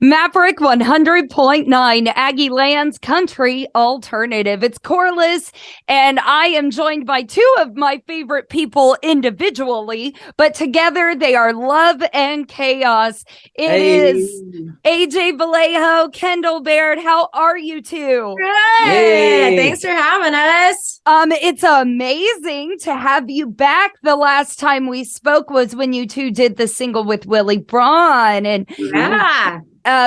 Maverick 100.9 Aggie Land's Country Alternative. It's Corliss, and I am joined by two of my favorite people individually, but together they are love and chaos. It is AJ Vallejo, Kendall Baird. How are you two? Good. Yay. Thanks for having us. It's amazing to have you back. The last time we spoke was when you two did the single with Willie Braun, and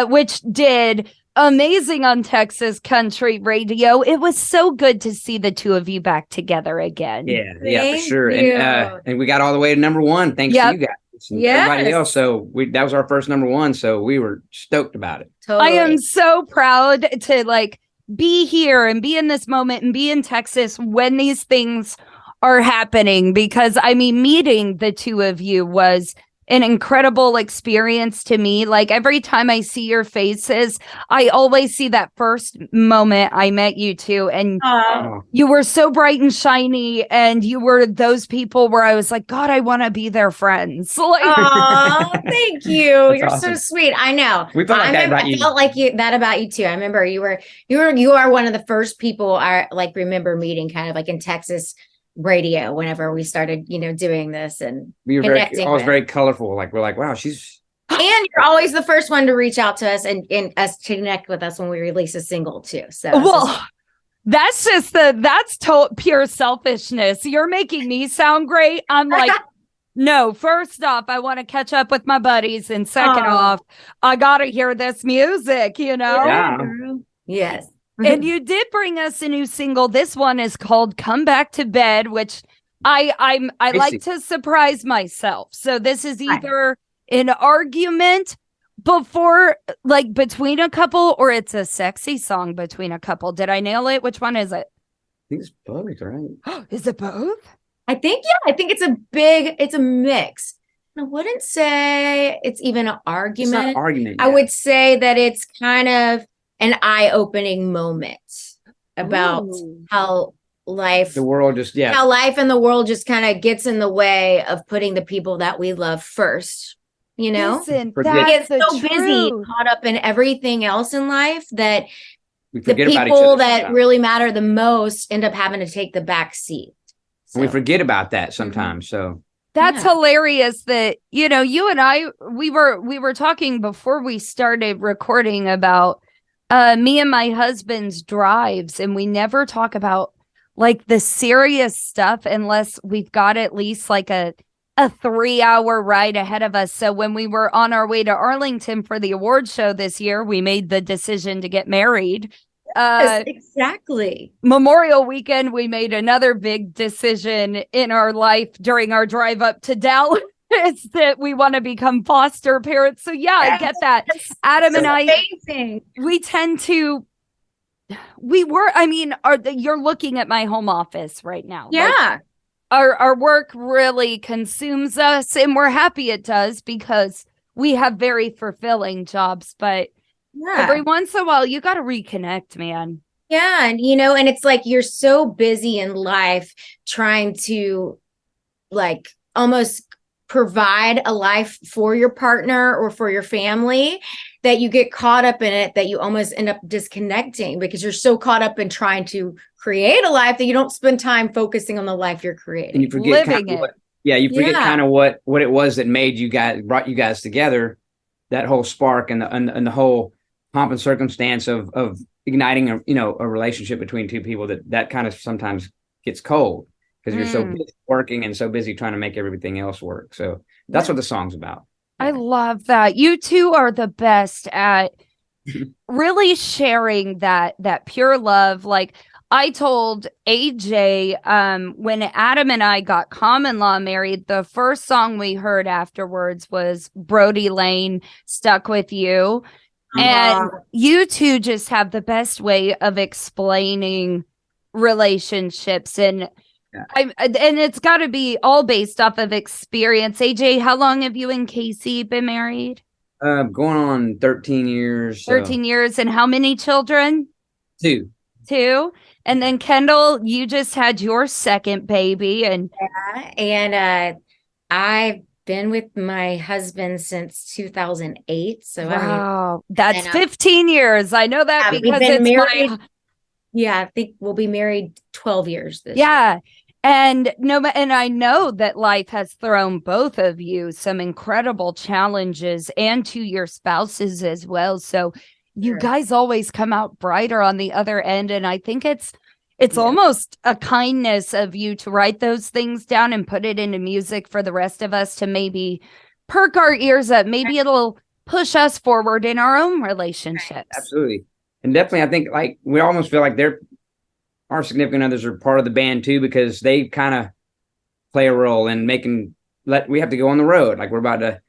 which did amazing on Texas country radio. It was so good to see the two of you back together again. Yeah, for sure. And we got all the way to number one thanks to you guys and everybody else. So that was our first number one. So we were stoked about it. Totally. I am so proud to be here and be in this moment and be in Texas when these things are happening, because meeting the two of you was an incredible experience to me. Every time I see your faces, I always see that first moment I met you two, and you were so bright and shiny, and you were those people where I was like, God, I want to be their friends. Thank you. You're awesome. So sweet. I know. We felt like that about you. I felt like that about you too. I remember you are one of the first people I remember meeting kind of in Texas radio whenever we started doing this, and we were always very colorful. We're like, wow, she's and you're always the first one to reach out to us and us to connect with us when we release a single too. So that's just pure selfishness. You're making me sound great. I'm like, no, first off, I want to catch up with my buddies, and second off, I gotta hear this music, Yes. And you did bring us a new single. This one is called Come Back to Bed, which I like to surprise myself. So this is either an argument between a couple, or it's a sexy song between a couple. Did I nail it? Which one is it? I think it's both, right? Is it both? I think it's a mix. I wouldn't say it's even an argument. It's not an argument. I would say that it's kind of an eye-opening moment about how life and the world just kind of gets in the way of putting the people that we love first. Listen, we get so busy, caught up in everything else in life, that the people that really matter the most end up having to take the back seat. So. We forget about that sometimes. So that's hilarious that, you and I, we were talking before we started recording about me and my husband's drives, and we never talk about the serious stuff unless we've got at least a 3-hour ride ahead of us. So when we were on our way to Arlington for the award show this year, we made the decision to get married. Yes, exactly. Memorial weekend, we made another big decision in our life during our drive up to Dallas. It's that we want to become foster parents. So I get that. Adam and I, we tend to, you're looking at my home office right now. Yeah. Our work really consumes us, and we're happy it does, because we have very fulfilling jobs, but every once in a while you got to reconnect, man. Yeah. And, and it's you're so busy in life trying to almost provide a life for your partner or for your family, that you get caught up in it, that you almost end up disconnecting because you're so caught up in trying to create a life that you don't spend time focusing on the life you're creating. And you forget kind of what it was that brought you guys together, that whole spark and the whole pomp and circumstance of igniting a relationship between two people that kind of sometimes gets cold, because you're so busy working and so busy trying to make everything else work. So that's what the song's about. I love that. You two are the best at really sharing that pure love. I told AJ, when Adam and I got common law married, the first song we heard afterwards was Brody Lane, Stuck With You. And you two just have the best way of explaining relationships, and it's got to be all based off of experience. AJ, how long have you and Casey been married? Going on 13 years. 13 years. And how many children? 2. And then Kendall, you just had your second baby, and I been with my husband since 2008. So Wow, that's and, 15 years. I know that we've because been it's married. my Yeah, I think we'll be married 12 years this year. yeah. And and I know that life has thrown both of you some incredible challenges and to your spouses as well. So you Sure. guys always come out brighter on the other end. And I think it's almost a kindness of you to write those things down and put it into music for the rest of us to maybe perk our ears up. Maybe it'll push us forward in our own relationships. Absolutely. And definitely, I think like we almost feel like our significant others are part of the band too, because they kind of play a role in we have to go on the road. Like we're about to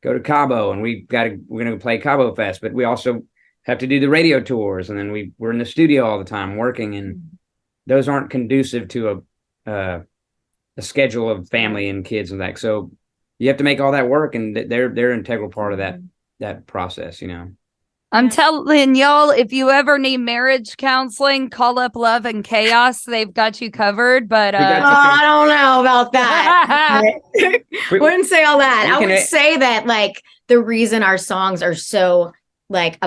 go to Cabo and we're going to play Cabo Fest, but we also have to do the radio tours. And then we're in the studio all the time working, and those aren't conducive to a schedule of family and kids and that. So you have to make all that work, and they're an integral part of that process, you know. I'm telling y'all, if you ever need marriage counseling, call up Love and Chaos. They've got you covered. But I don't know about that. Wouldn't say all that. I would say that like the reason our songs are so like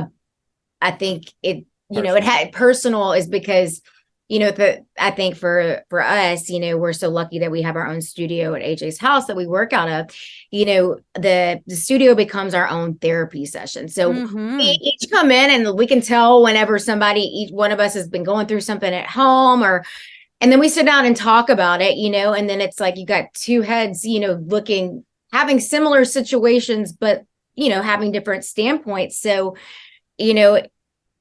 I think it, you know, it had personal is because, you know, I think for us, you know, we're so lucky that we have our own studio at AJ's house that we work out of. You know, the studio becomes our own therapy session. So we each come in and we can tell whenever each one of us has been going through something at home, and then we sit down and talk about it, you know, and then it's like you got two heads, you know, having similar situations, but, you know, having different standpoints. So, you know,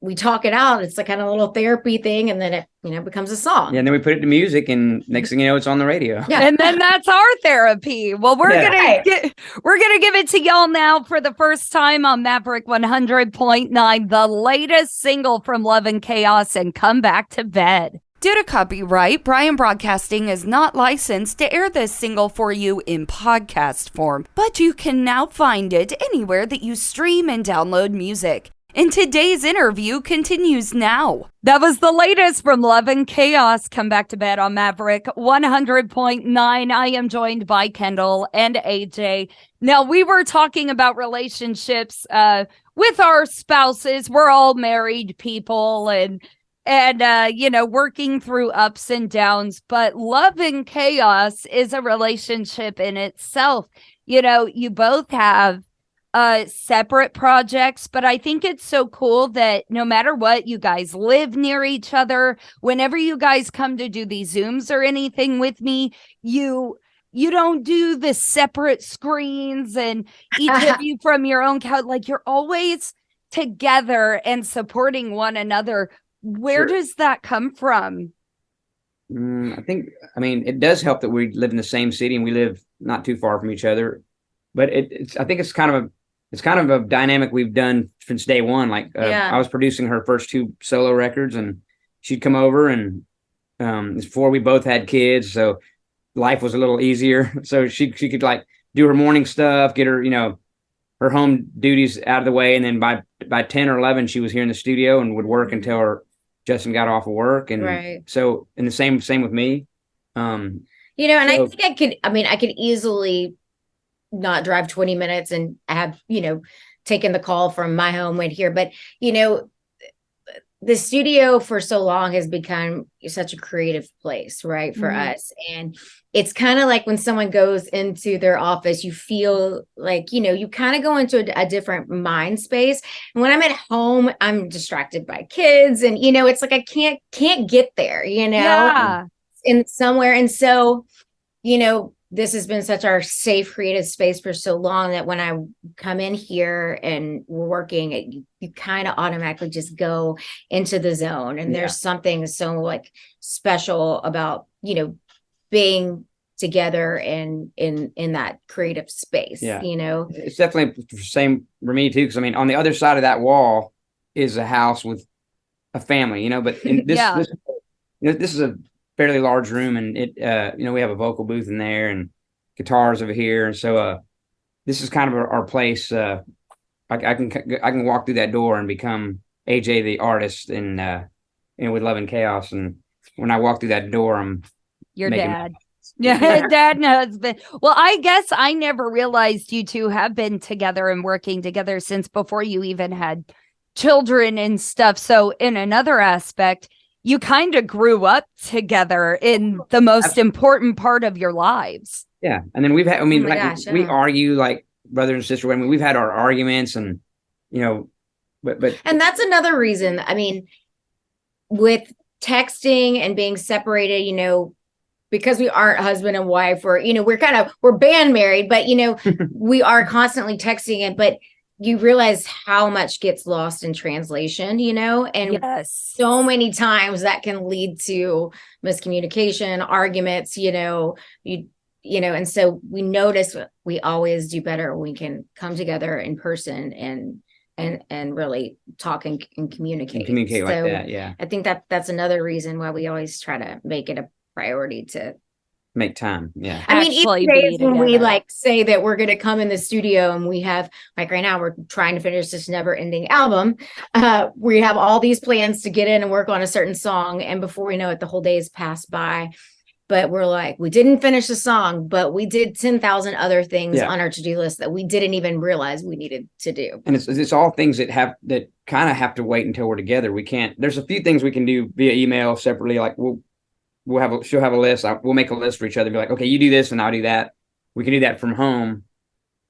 we talk it out. It's like kind of a little therapy thing, and then it, you know, becomes a song. Yeah, and then we put it to music, and next thing you know, it's on the radio. Yeah, and then that's our therapy. Well, we're gonna give it to y'all now for the first time on Maverick 100.9, the latest single from Love and Chaos, and Come Back to Bed. Due to copyright, Brian Broadcasting is not licensed to air this single for you in podcast form, but you can now find it anywhere that you stream and download music. And today's interview continues now. That was the latest from Love and Chaos. Come Back to Bed on Maverick 100.9. I am joined by Kendall and AJ. Now, we were talking about relationships with our spouses. We're all married people and you know, working through ups and downs. But Love and Chaos is a relationship in itself. You know, you both have separate projects, but I think it's so cool that no matter what, you guys live near each other. Whenever you guys come to do these Zooms or anything with me, you don't do the separate screens and each of you from your own couch. Like you're always together and supporting one another. Where does that come from? I mean, it does help that we live in the same city and we live not too far from each other, but I think it's kind of a dynamic we've done since day one. Like I was producing her first two solo records, and she'd come over, and before we both had kids, so life was a little easier. So she could like do her morning stuff, get her, you know, her home duties out of the way, and then by 10 or 11 she was here in the studio and would work until Justin got off of work. And so, and the same with me. You know, and I think I could easily not drive 20 minutes and have, you know, taken the call from my home right here. But, you know, the studio for so long has become such a creative place, right, for us. And it's kind of like when someone goes into their office, you feel like, you know, you kind of go into a different mind space. And when I'm at home, I'm distracted by kids, and, you know, it's like I can't get there, you know, in somewhere. And so, you know, this has been such our safe creative space for so long that when I come in here and we're working, you kind of automatically just go into the zone. And there's something so like special about, you know, being together in that creative space. You know, it's definitely the same for me too. Cause I mean, on the other side of that wall is a house with a family, you know, but in this, you know, this is a fairly large room, and it you know, we have a vocal booth in there and guitars over here, and so this is kind of our place. I can walk through that door and become AJ the artist in with Love and Chaos, and when I walk through that door, I'm your dad. Yeah, dad and husband. Well, I guess I never realized you two have been together and working together since before you even had children and stuff. So, in another aspect, you kind of grew up together in the most important part of your lives. Yeah. And then we've had, I mean, Oh my like gosh, we yeah. argue like brother and sister. I mean, we've had our arguments and, you know, but And that's another reason. I mean, with texting and being separated, because we aren't husband and wife, or, we're band married, but, we are constantly texting it, but you realize how much gets lost in translation, and Yes. so many times that can lead to miscommunication, arguments, and so we notice we always do better when we can come together in person and really talk and communicate. Communicate like that. Yeah. I think that's another reason why we always try to make it a priority to make time. Yeah. I mean, Actually even days be when we together. like say that we're going to come in the studio and we have, like right now, we're trying to finish this never ending album. We have all these plans to get in and work on a certain song. And before we know it, the whole day has passed by. But we're like, we didn't finish the song, but we did 10,000 other things on our to-do list that we didn't even realize we needed to do. And it's all things that kind of have to wait until we're together. We can't, there's a few things we can do via email separately. Like she'll have a list. We'll make a list for each other. Be like, okay, you do this and I'll do that. We can do that from home.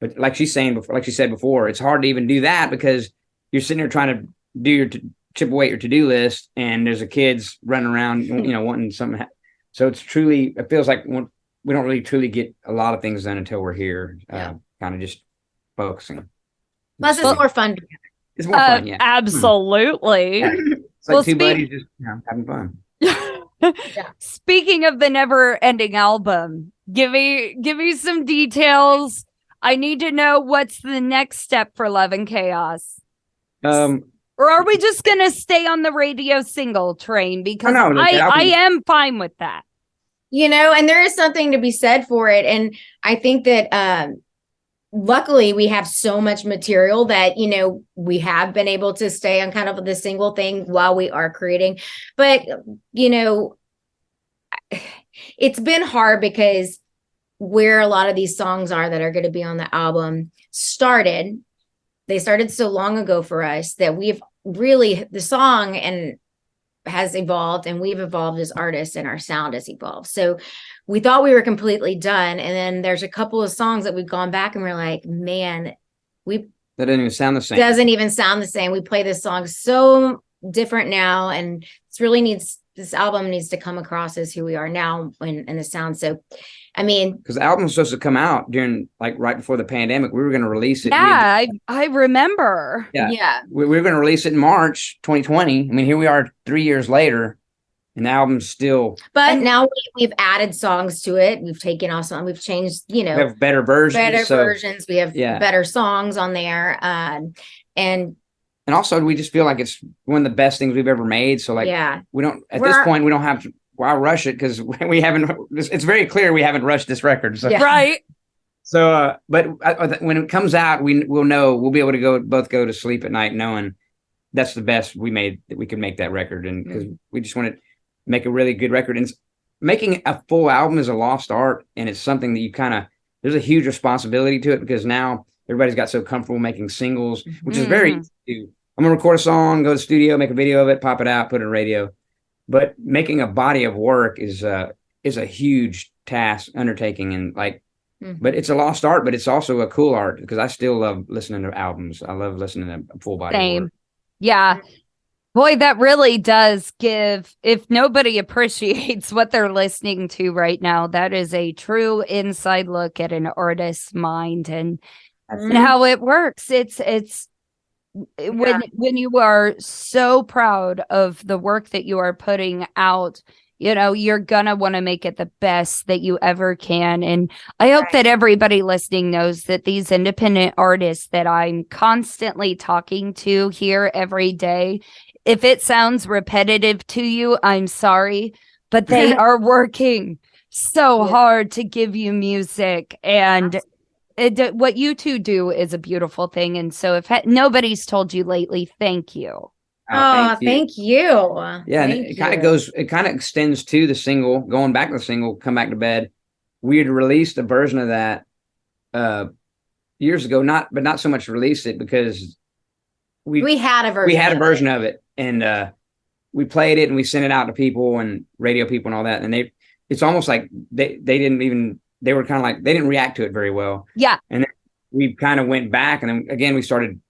But like she's saying before, like she said before, it's hard to even do that because you're sitting there trying to do your chip away at your to-do list, and there's a kids running around, wanting something. So it feels like we don't really truly get a lot of things done until we're here, kind of just focusing. Plus, it's more fun. It's more fun, yeah. Absolutely. Yeah. It's like two buddies just having fun. Speaking of the never-ending album, give me some details. I need to know what's the next step for Love and Chaos. Or are we just going to stay on the radio single train? Because I am fine with that. And there is something to be said for it. And I think that luckily we have so much material that, we have been able to stay on kind of the single thing while we are creating. But, it's been hard because where a lot of these songs are that are going to be on the album they started so long ago for us that we've really, the song and has evolved and we've evolved as artists and our sound has evolved. So we thought we were completely done. And then there's a couple of songs that we've gone back and we're like, man, that doesn't even sound the same. Doesn't even sound the same. We play this song so different now. And this album needs to come across as who we are now in the sound. So, I mean, because the album was supposed to come out during right before the pandemic. We were going to release it. Yeah, I remember. Yeah. We were going to release it in March 2020. I mean, here we are 3 years later, and the album's still. But now we've added songs to it. We've taken off some. We've changed. We have better versions. We have better songs on there, and also we just feel like it's one of the best things we've ever made. So we don't at this point we don't have to. Why rush it? Because we haven't. It's very clear we haven't rushed this record. So. Yeah. Right. So, but when it comes out, we'll know. We'll be able to both go to sleep at night knowing that's the best we made, that we could make that record, and because we just want to make a really good record. And making a full album is a lost art, and it's something that there's a huge responsibility to it because now everybody's got so comfortable making singles, which is very easy to do. I'm gonna record a song, go to the studio, make a video of it, pop it out, put it on radio. But making a body of work is a huge task, undertaking, and but it's a lost art, but it's also a cool art because I still love listening to albums. I love listening to full body Same. work. Yeah. Boy, that really does give, if nobody appreciates what they're listening to right now, that is a true inside look at an artist's mind and how it works. It's when you are so proud of the work that you are putting out, you're gonna want to make it the best that you ever can. And I hope that everybody listening knows that these independent artists that I'm constantly talking to here every day, if it sounds repetitive to you, I'm sorry, but they are working so hard to give you music, and what you two do is a beautiful thing. And so if nobody's told you lately, thank you. Thank you. Yeah, it kind of extends to the single, going back to the single, Come Back to Bed. we had released a version of that years ago, not so much released it because we had a version of it, and we played it and we sent it out to people and radio people and all that, and it's almost like they were kind of like they didn't react to it very well. Yeah. And then we kind of went back, and then again we started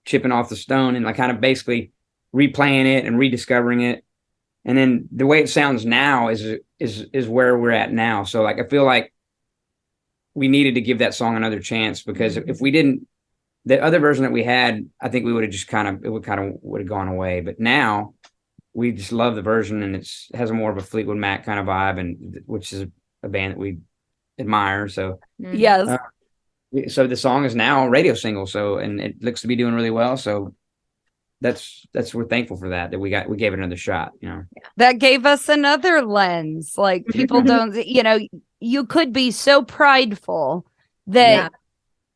chipping off the stone and like kind of basically replaying it and rediscovering it. And then the way it sounds now is where we're at now. So like I feel like we needed to give that song another chance, because if we didn't, the other version that we had, I think we would have just would have gone away. But now we just love the version, and it has a more of a Fleetwood Mac kind of vibe, and which is a band that we admire. So yes. So the song is now a radio single. So, and it looks to be doing really well. So that's we're thankful for that we gave it another shot, you know. That gave us another lens. Like people don't, you know, you could be so prideful that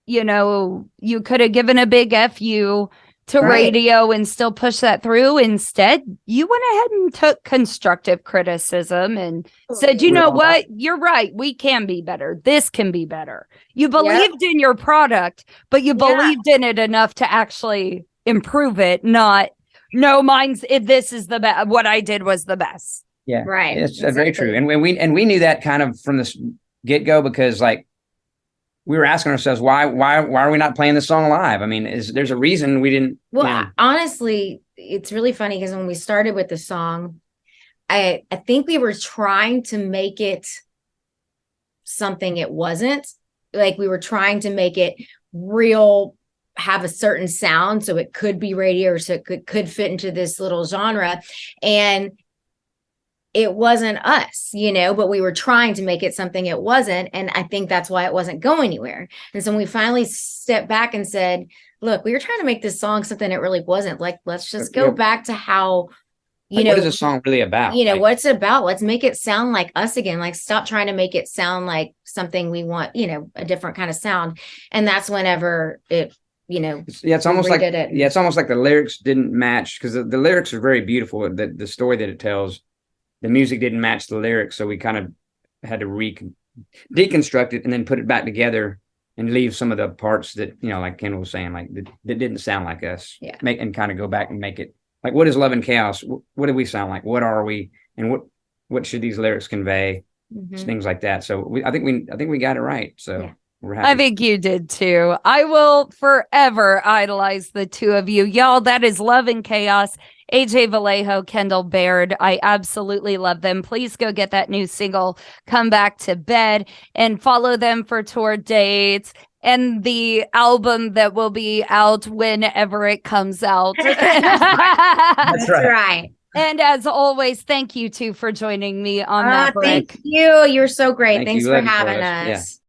you know, you could have given a big FU to radio and still push that through. Instead, you went ahead and took constructive criticism and said, you know what, you're right. We can be better. This can be better. You believed in your product, but you believed in it enough to actually improve it. Not, no, this is the best. What I did was the best. Yeah. Right. It's very true. And we knew that kind of from this get-go, because like, we were asking ourselves, why are we not playing this song live? I mean, there's a reason we didn't. Well, honestly, it's really funny because when we started with the song, I think we were trying to make it something it wasn't. Like we were trying to make it real, have a certain sound so it could be radio, or so it could fit into this little genre. And it wasn't us, you know, but we were trying to make it something it wasn't. And I think that's why it wasn't going anywhere. And so when we finally stepped back and said, look, we were trying to make this song something it really wasn't. Like, let's just go back to how, you know, what is the song really about? You know, what's it about? Let's make it sound like us again. Like, stop trying to make it sound like something we want, you know, a different kind of sound. And that's whenever it, you know, it's almost like it's almost like the lyrics didn't match, because the lyrics are very beautiful. The story that it tells. The music didn't match the lyrics, so we kind of had to deconstruct it and then put it back together and leave some of the parts that, you know, like Ken was saying, like that didn't sound like us. Yeah. And kind of go back and make it like, what is Love and Chaos? What do we sound like? What are we? And what should these lyrics convey? Things like that. So I think we got it right. So we're happy. I think you did too. I will forever idolize the two of you, y'all. That is Love and Chaos. AJ Vallejo, Kendall Baird. I absolutely love them. Please go get that new single, Come Back to Bed, and follow them for tour dates and the album that will be out whenever it comes out. That's right. And as always, thank you two for joining me on that break. Thank you. You're so great. Thanks you. for having us. Yeah.